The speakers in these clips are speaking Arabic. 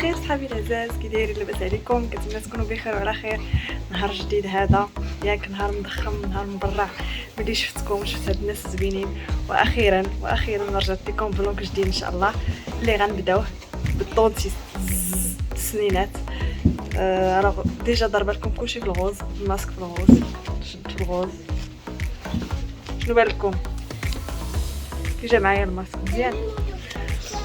الخير صحابي العزاز، كي دايرين؟ لاباس عليكم؟ كنتمنى تكونوا بخير وعلى خير. نهار جديد هذا، ياك نهار مضخم، نهار مبرع. ملي شفت هاد الناس زوينين، واخيرا رجعت لكم فلوق جديد ان شاء الله اللي غنبداوه بالدونتيست السنينات. راه ديجا ضربه لكم كلشي في الغوز، الماسك في الغوز، شد في الغوز. شنو بالكم كي جا معايا الماسك مزيان؟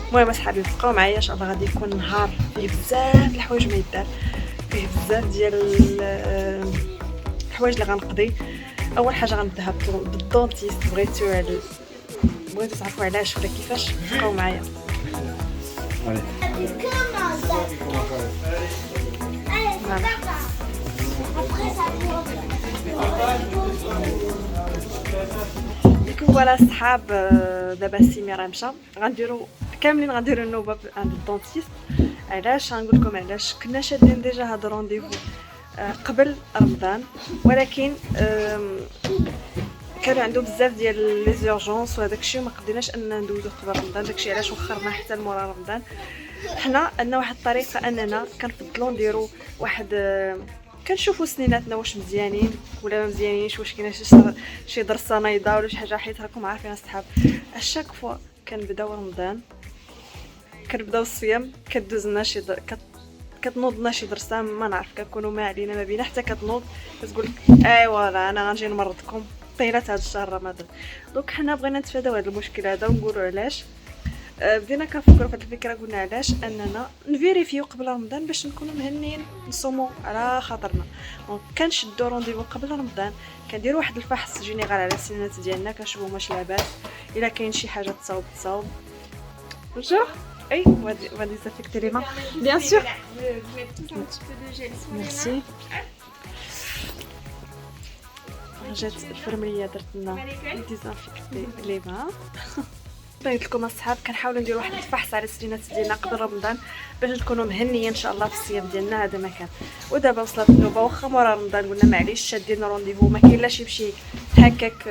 المهم اصحابي بقاو معايا ان شاء الله. غادي يكون نهار فيه بزاف الحوايج ما يدار، فيه بزاف ديال الحوايج اللي غنقضي. اول حاجه غنبداها بالدونتيست. بغيتو تعرفوا علاش ولا كيفاش؟ بقاو معايا. فوالا الصحاب، دابا السيمي راه مشى، غنديروا كاملين غنديروا النوبه عند الدونتيست. علاش؟ غنقول لكم علاش. كنا شادين ديجا هاد الرونديفو قبل رمضان، ولكن كانوا عنده بزاف ديال لي زورجونس وهداك الشيء وما قدرناش اننا ندوزو قبل رمضان. داكشي علاش وخرنا حتى لمورا رمضان. حنا عندنا واحد الطريقه اننا كنفضلوا نديروا واحد كنشوفوا سنيناتنا واش مزيانين ولا ما مزيانينش، واش كاينه شي درسه نايضه ولا شي حاجه، حيت راكم عارفين اصحاب اشاك فوا كنبداو رمضان كنبداو الصيام كدوز لنا شي كتنوض لنا شي درسه ما نعرف، كنكونوا ما علينا ما بينا حتى كتنوض كتقول لك ايوا راه انا غنجي نمرضكم طيلات هذا الشهر رمضان. دونك حنا بغينا نتفاداو هذا المشكل هذا ونقولوا علاش. بدينا كنفكروا في هذه الفكره، قلنا علاش اننا نفيريفيو قبل رمضان باش نكونوا مهنيين نصوموا على خاطرنا. دونك كنشدوا رونديفو قبل رمضان، كنديروا واحد الفحص جينيرال على السنينات ديالنا، كنشوفوا واش لاباس، الا كاين شي حاجه تصاوب بونجور. اي وادي سافيكتي لي مان بيان سور. ميرسي. جات الفرمليه درت لنا ديزانفيكتي لي مان. بغيت لكم اصحاب كنحاولوا نديروا واحد الفحص على السنينات ديالنا قبل رمضان باش نكونوا مهنيين ان شاء الله في الصيام ديالنا. هذا ما كان. ودابا وصلت النوبه، واخا مورا رمضان قلنا معليش شادين رونديفو ما كاين لا شي يمشي هكاك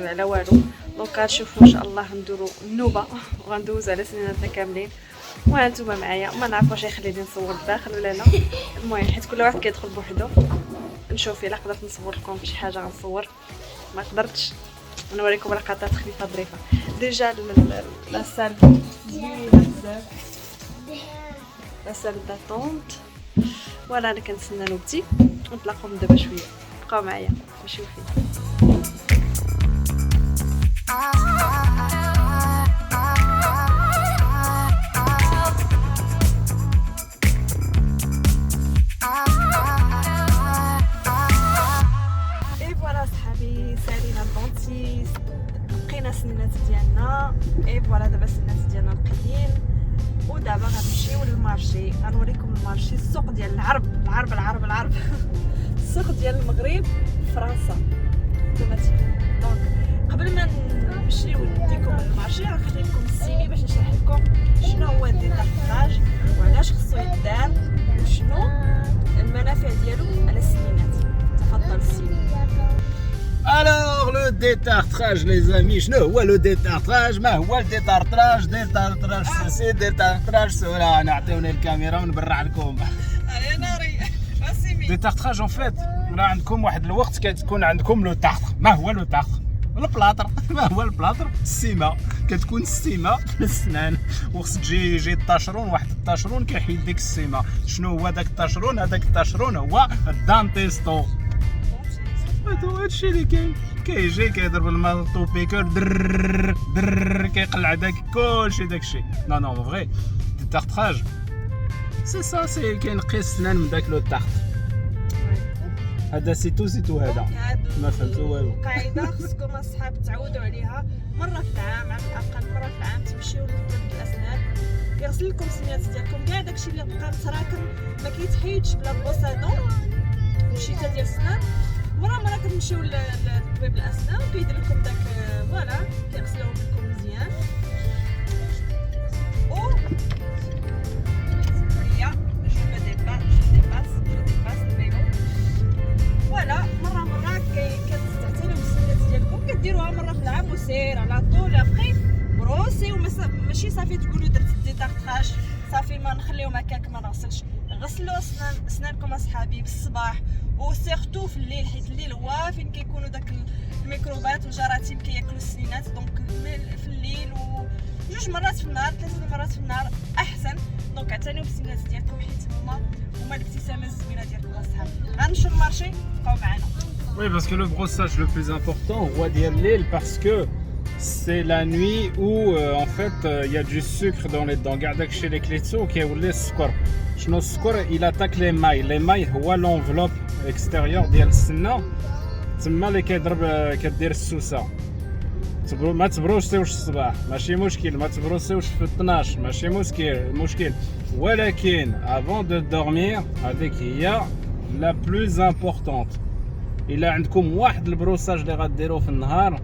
على والو. دونك غنشوفوا ان شاء الله نديروا النوبه وغندوزوا على سنيناتنا كاملين. وانتوما معايا، ما نعرف واش يخليني نصور الداخل ولا لا. المهم حيت كل واحد كيدخل بوحدو، نشوف الا قدرت نصور لكم شي حاجه غنصور، ما قدرتش نوريكم لقطات خفيفه ظريفه. ديجا لا سال زوينه بزاف، لا سال داتونت. ولا انا كنتسنى نوبتي ونطلقوا من دابا شويه. بقاو معايا نشوف فين. سالينا الدونتيست، لقينا السنينات ديالنا. اي فوالا دابا السنينات ديالنا نقيين، ودابا غنمشيو للمارشي. غنوريكم المارشي، السوق ديال العرب السوق ديال المغرب فرنسا اوتوماتيك. دونك قبل ما نمشيو نديكم المارشي غنخلي لكم السيمي باش نشرح لكم شنو هو الديتارطاج وعلاش خصو يدار وشنو المنافع ديالو على السنينات. تفضل السيمي. Alors le détartrage les amis, شنو هو لو détartrage؟ ما هو الديتارطراج؟ ديتارطراج سي ديتارطراج سورا. نعطيوني الكاميرا ونبرع لكم. يا ناري اسيمي. ديتارطراج اون فيت راه عندكم واحد الوقت كتكون عندكم لو تارطر. ما هو لو تارطر؟ البلاطر. ما هو البلاطر؟ السيمه. كتكون السيمه في السنان وخص تجي الطاشرون، واحد الطاشرون كيحيد ديك السيمه. شنو هو داك الطاشرون؟ هذاك الطاشرون هو الدانتيستو. هادشي اللي كاين. كيجي كيضرب المالطو بيكور در كيقلع داك كلشي داكشي. نو فغي ديتارطراج سي سا، سي كينقي السنان من داك لو تارط. هذا سيتو هذا ما فهمتو والو. قاعده خصكم اصحاب تعودوا عليها مرة في العام، على الاقل مرة في العام تمشيو لطبيب الاسنان يغسل لكم السنيات ديالكم. كاع داكشي اللي بقى متراكم ما كيتحيدش بلا بوسادون وشيتا ديال السنان. مرة كتمشيو لطبيب الاسنان وكيدير لكم داك فوالا كيغسلوهم لكم مزيان. او هي جو ديباس الفيلو. فوالا مرة كتستعتنيو بالسنيات ديالكم، كديروها مرة في العام وسير على طول. ابخي بروسي ماشي صافي تقولوا درت ديتارطراج صافي ما نخليهم هكاك ما ما غسلش. غسلوا اسنانكم اصحابي بالصباح وسيرتو في الليل، حيت الليل هو فين كيكونوا داك الميكروبات والجراثيم كياكلوا السنينات. دونك في الليل وجوج مرات في النهار 3 مرات في النهار احسن. دونك اعتنيوا بالسنانات ديالكم حيت هما الابتسامه الزوينه ديالكم اصحابي. غنمشيو للمارشي، بقاو معنا. Oui, parce que le brossage le plus important, roi d'Yallil, parce que c'est la nuit où en fait il y a du sucre dans les dents. Gardak chez les clétsos qui est le sucre. Le sucre il attaque les mailles. Les mailles هو l'enveloppe extérieure ديال السنة. تما اللي كدير السوسة. ما تبروسيوش الصباح ماشي مشكل، ما تبروسيوش في 12 ماشي مشكل، ولكن avant de dormir هذيك هي la plus importante. إلا عندكم واحد البروساج اللي غديروه في النهار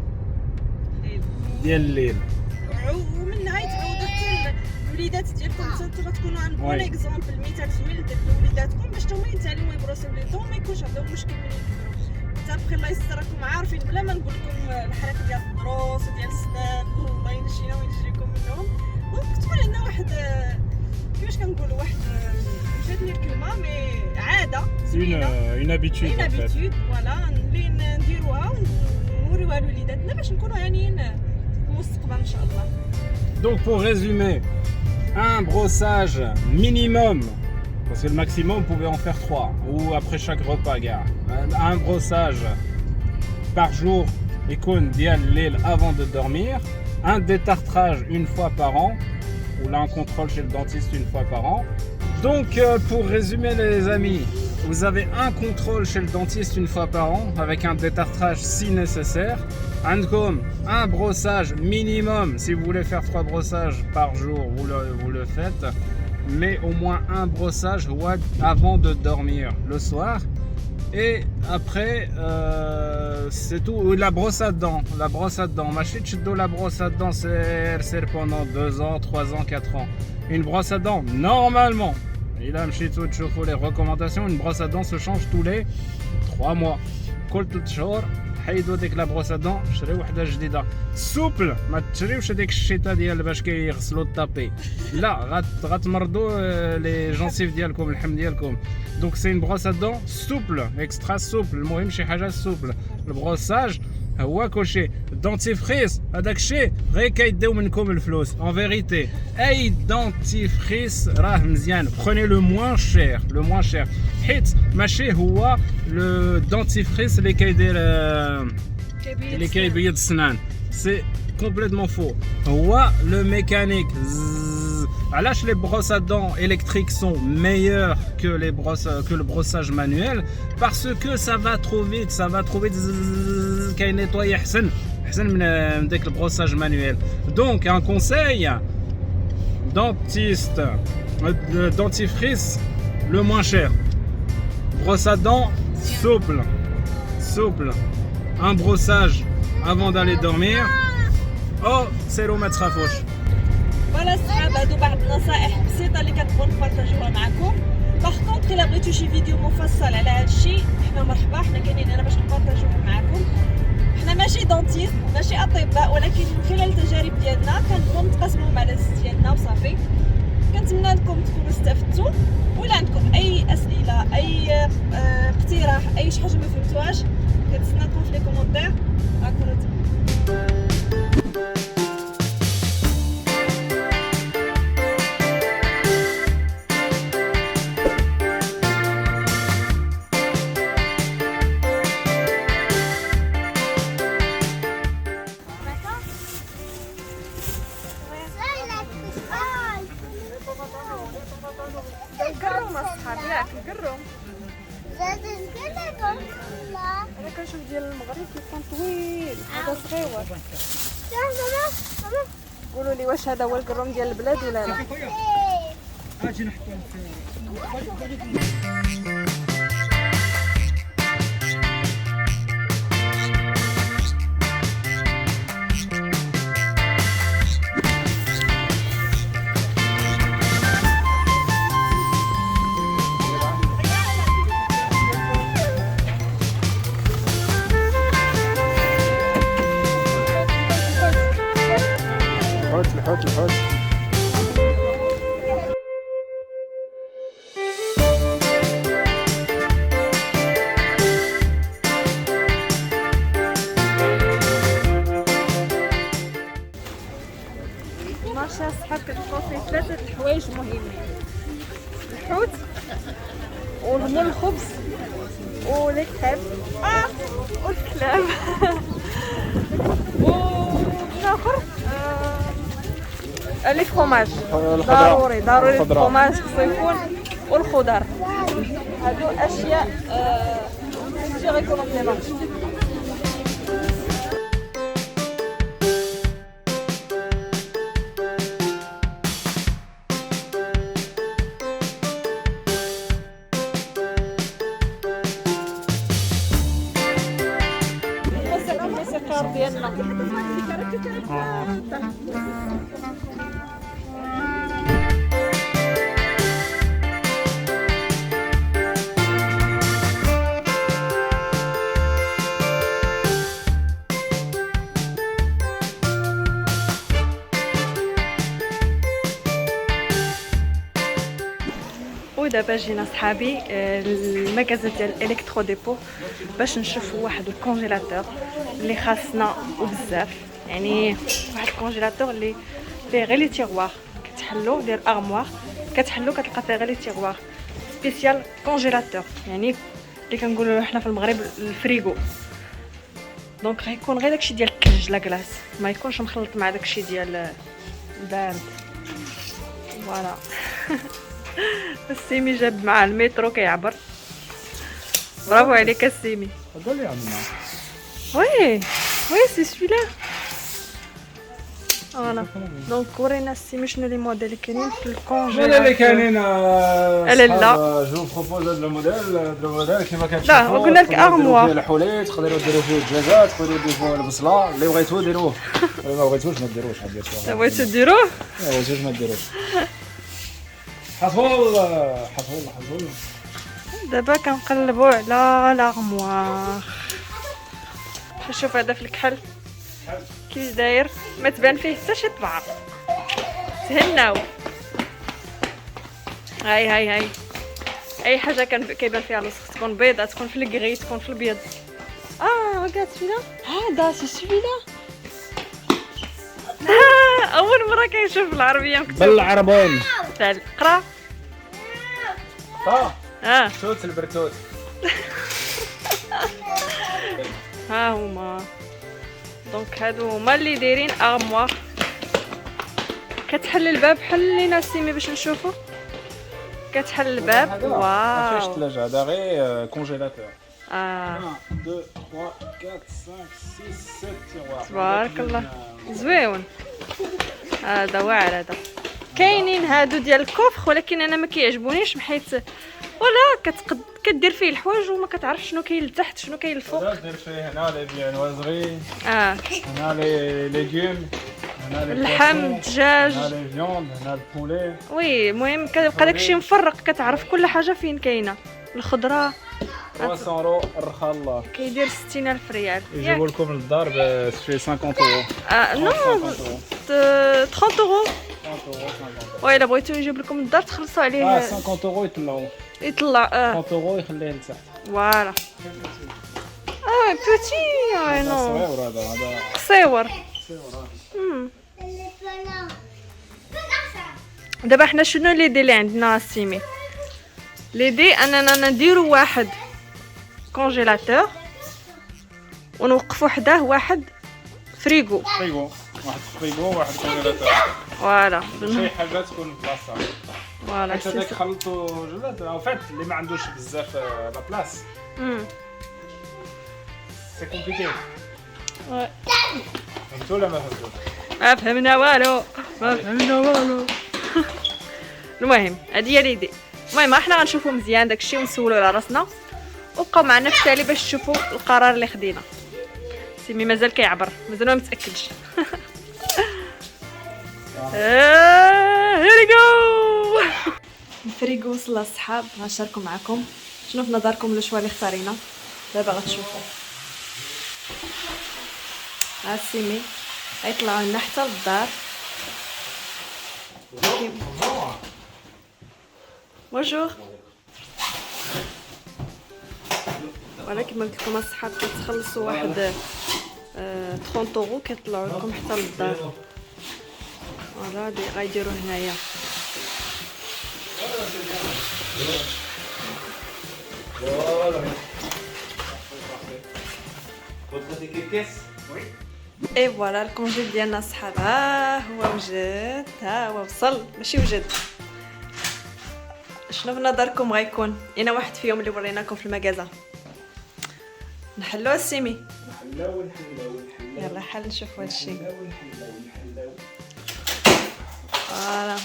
ديال الليل ومن نهايه تعودوا حتى الوليدات ديالكم حتى غتكونوا عن بون اكزومبل مثال زوين لوليداتكم باش هما يتعلموا يبروسيو وليداتهم ما يكونش عندهم مشكل ملي يكبروا. حتى بخير الله يستر راكم عارفين بلا ما نقول لكم الحركه ديال الدروس وديال السنان الله ينجينا وينجيكم منهم. دونك تكون عندنا واحد كيفاش كنقولوا واحد جاتني الكلمه مي عاده زوينه une habitude فوالا اللي نديروها ونوريوها لوليداتنا باش نكونوا هانيين في المستقبل ان شاء الله. Donc pour résumer, un brossage minimum, parce que le maximum vous pouvez en faire 3 ou après chaque repas gars. Un brossage par jour يكون ديال الليل avant de dormir, un détartrage une fois par an ou là un contrôle chez le dentiste une fois par an. Donc pour résumer les amis, vous avez un contrôle chez le dentiste une fois par an avec un détartrage si nécessaire. Un brossage minimum, si vous voulez faire 3 brossages par jour, vous le faites. Mais au moins un brossage avant de dormir le soir. Et après, c'est tout. La brosse à dents. La brosse à dents. La brosse à dents, c'est pendant 2 ans, 3 ans, 4 ans. Une brosse à dents, normalement. Et là, les recommandations, une brosse à dents se change tous les 3 mois. حيدوا ديك لا بروس دون شريو وحده جديده سوبل. ما تشريوش هذيك الشيطه ديال باش كيغسلوا الطابي، لا غتمرضوا لي جونسيف ديالكم اللحم ديالكم. دونك سي بروس دون سوبل اكسترا سوبل. المهم شي حاجه سوبل. البروساج هو كلشي. الدونتيفريس هذاك الشيء غير كيديو منكم الفلوس. ان فيريتي اي دونتيفريس راه مزيان. بروني لو موان شير، لو موان شير، حيت ماشي هو لو دونتيفريس اللي كيبيض السنان. سي كومبليتمون فو. هو لو ميكانيك. علاش لي بروس à dents électriques sont meilleurs que le brossage manuel? Parce que ça va trop vite, كاين نيطوي احسن من داك البروساج manuel. Donc un conseil, dentiste, dentifrice le moins cher, brosse à dents souple, un brossage avant d'aller dormir. Oh, c'est l'eau ما تخافوش. فوالا الصحاب هادو بعض النصائح بسيطه اللي كنبغيو نبارطاجيوها معكم. باغ كونطخ الا بغيتو شي فيديو مفصل على هذا الشيء حنا مرحبا، حنا كاينين هنا باش نبارطاجيوه معكم. حنا ماشي دونتيست ماشي اطباء، ولكن من خلال التجارب ديالنا كنبغيو نتقاسموا مع الناس ديالنا وصافي. كنتمنى لكم تكونوا استفدتوا، ولا عندكم اي اسئله اي اقتراح اي شي حاجه ما فهمتوهاش كنتسناكم في لي كومونتير. غنكونوا القروم اصحابي ياك القروم. انا كنشوف ديال المغرب كيكون طويل هذا صغيور. قولوا لي واش هذا هو القروم ديال البلاد ولا لا؟ اجي نحطو الحوت. والمول الخبز ولي كريب والكلاب واخر لي فروماج ضروري الفروماج خصو يكون والخضر. هادو اشياء جي ريكوموندي مارشي. الموسيقار ديالنا ودابا جينا صحابي المغازه ديال الكترو ديبو باش نشوفوا واحد الكونجيلاتور اللي خاصنا وبزاف. يعني واحد الكونجيلاتور اللي فيه غير لي تيغوار كتحلو ديال ارموار كتحلو كتلقى فيه غير لي تيغوار سبيسيال كونجيلاتور، يعني اللي كنقولوا حنا في المغرب الفريغو. دونك غيكون غير داكشي ديال الثلج لا كلاص، ما يكونش مخلط مع داكشي ديال البارد. فوالا السيمي جاب معاه المترو كيعبر. برافو عليك السيمي. قول لي عندنا وي سي سويلا. فوالا دونك ورينا السيمي شنو لي موديل اللي كاينين في الكونجيلاتور. اللي كاينين لا جو بروبوز هذا الموديل كيما كتشوفوا. لا قلنا لك ارموار الحليت تقدروا ديروا فيه الدجاجات، تقدروا ديروا فيه البصله اللي بغيتو ديروه، اللي ما بغيتوش ما ديروش. بغيتو ديروه ما بغيتوش ما ديروش. حصول دابا كنقلبوا على لارموار. شوف هذا في الكحل كيفاش داير، ما تبان فيه حتى شي طبعه. تهناو. هاي اي حاجه كيبان فيها الوسخ، تكون بيضه تكون في الكغي تكون في البيض. ركات فينا هذا سي سويلا. اول مره كنشوف العربيه مكتوب بالعربون تعال قرا. توت البرتوت. ها هما دونك هادو هما اللي دايرين ارموار. كتحل الباب، حلينا السيمي باش نشوفو. كتحل الباب. ما فيهش واو ثلاجه، هذا غير كونجيلاتور. 1 2 3 4 5 6 7 تبارك الله زويون. هذا واعر. هذا كاينين هادو ديال الكوفخ، ولكن انا ما كيعجبونيش بحيث ولا كدير فيه الحوايج وما كتعرفش شنو كاين لتحت شنو كاين الفوق. دير فيه هنا لي فيانوازري، هنا لي ليغوم، هنا اللحم الدجاج، هنا لي فيوند، هنا البولي. وي المهم كيبقى داكشي مفرق، كتعرف كل حاجه فين كاينه. الخضره 300 اورو رخا الله كيدير 60,000 ريال. يجيبوا لكم للدار ب 50 اورو. نو 30 اورو. وي الا بغيتو يجيب لكم الدار تخلصوا عليه 50 اورو يطلع 30 اورو يخليه لتحت. فوالا بوتي نو صغير هذا قصيور. دابا حنا شنو لي دي اللي عندنا السيمي؟ لي دي اننا نديرو واحد كونجيلاتور ونوقفوا حداه واحد فريغو. واحد فريغو واحد كونجيلاتور. فوالا شي حاجه تكون بلاصه. فوالا حيت هذاك خلطوا جلاد او فات اللي ما عندوش بزاف لا بلاص. سي كومبليكي. فهمتوا ولا ما فهمتوش؟ ما فهمنا والو. المهم هذه هي ليدي. المهم احنا غنشوفوا مزيان داكشي ونسولوا على راسنا، وبقاو معنا في التالي باش تشوفوا القرار اللي خدينا. سيمي مازال كيعبر، مازال ما متاكدش. هيري جو. الفريغو وصل الصحاب، غنشاركوا معكم شنو في نظركم الشوا اللي اختارينا. دابا غتشوفوا ها السيمي غيطلعوا لنا حتى للدار. بونجور. ولكن ما قلت لكم الصحاب كتخلصوا واحد 30 اورو كيطلعوا لكم حتى للدار. فوالا غيديروا هنايا apporter quelques caisses. Oui. اي فوالا الكونجي ديالنا صحاب ها هو وجد ها هو وصل ماشي وجد. شنو في نظركم غيكون؟ انا واحد فيهم اللي وريناكم في المغازه. نحلو السيمي. نحلاو. يلا حل نشوفوا هادشي. نحلاو. فوالا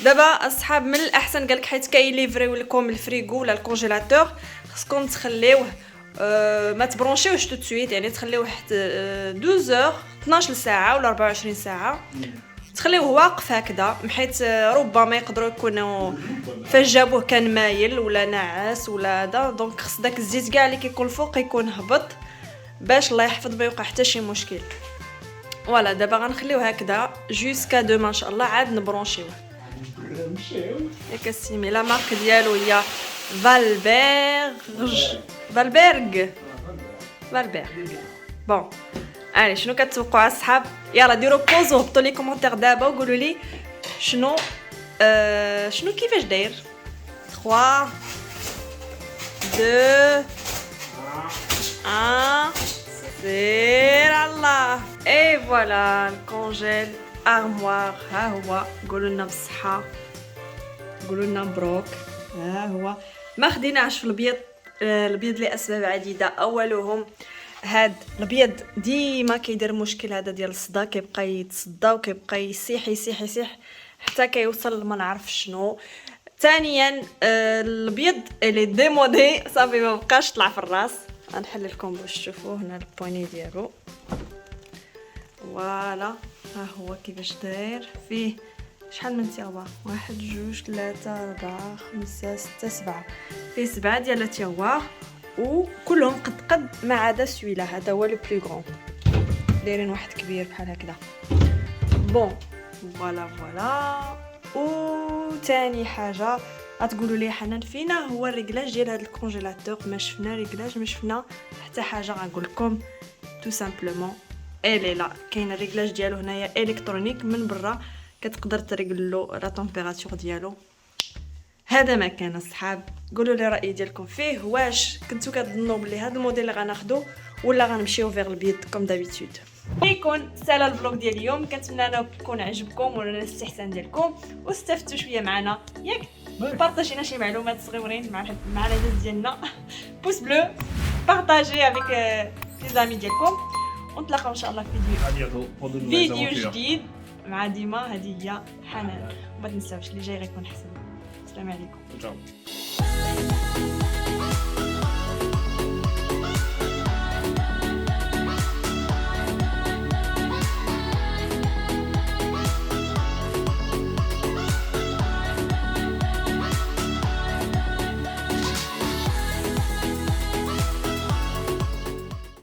دابا اصحاب من الاحسن قالك حيت كيليفريو لكم الفريغو ولا الكونجيلاتور خصكم تخليوه ما تبرونشيوش تو سويت يعني تخليوه حتى 12 12 ساعه ولا 24 ساعه تخليوه واقف هكذا حيت ربما يقدروا يكونوا فاش جابوه كان مايل ولا ناعس ولا هذا دونك خص داك الزيت كاع اللي كيكون الفوق يكون هبط باش الله يحفظ ما يوقع حتى شي مشكل. فوالا دابا غنخليوه هكذا جوسكا دوما ان شاء الله عاد نبرونشيوه. ياك السيمي لا مارك ديالو هي فالبيرغ بون. علي شنو كتوقعوا الصحاب؟ يلا ديروا بوز وهبطوا لي كومونتير دابا وقولوا لي شنو كيفاش داير. 3 2 1 سير الله. اي فوالا الكونجيل ارموار ها هو. قولوا لنا بصحه قولوا لنا مبروك. ها هو ما خديناش في الابيض لاسباب عديده. اولهم هاد الابيض ديما كيدير مشكل هذا ديال الصدى كيبقى يتصدى وكيبقى يسيح حتى كيوصل ما نعرف شنو. ثانيا الابيض اللي ديمودي صافي ما بقاش طلع في الراس. غنحل لكم باش تشوفوا هنا البوني ديالو. فوالا ها هو كيفاش داير. فيه شحال من تيغوا 1 2 3 4 5 6 7 فيه 7 ديال التيغوا وكلهم قد ما عدا سويلا هذا هو لو بلو غران دايرين واحد كبير بحال هكذا. بون فوالا و ثاني حاجه غتقولوا لي حنان فينا هو الريغلاج ديال هذا الكونجيلاتور. ما شفنا ريغلاج ما شفنا حتى حاجه. غنقول لكم تو سامبلومون الي لا كاين الريغلاج ديالو هنايا الكترونيك من برا كتقدر تريغل له لا تمبيراتور ديالو. هذا ما كان الصحاب. قولوا لي الراي ديالكم فيه. واش كنتو كتظنوا بلي هذا الموديل اللي غناخذو ولا غنمشيو فيغ البيض كوم دابيتود. يكون سالا الفلوق ديال اليوم. كنتمنى انه يكون عجبكم ولا الاستحسان ديالكم واستفدتوا شويه معنا. ياك بارطاجينا شي معلومات صغيورين مع العدد ديالنا. بوس بلو بارطاجي افيك لي زامي ديالكم ونتلاقاو ان شاء الله في فيديو جديد مع ديما. هذه هي حنان وما تنساوش اللي جاي غيكون حسن. السلام عليكم.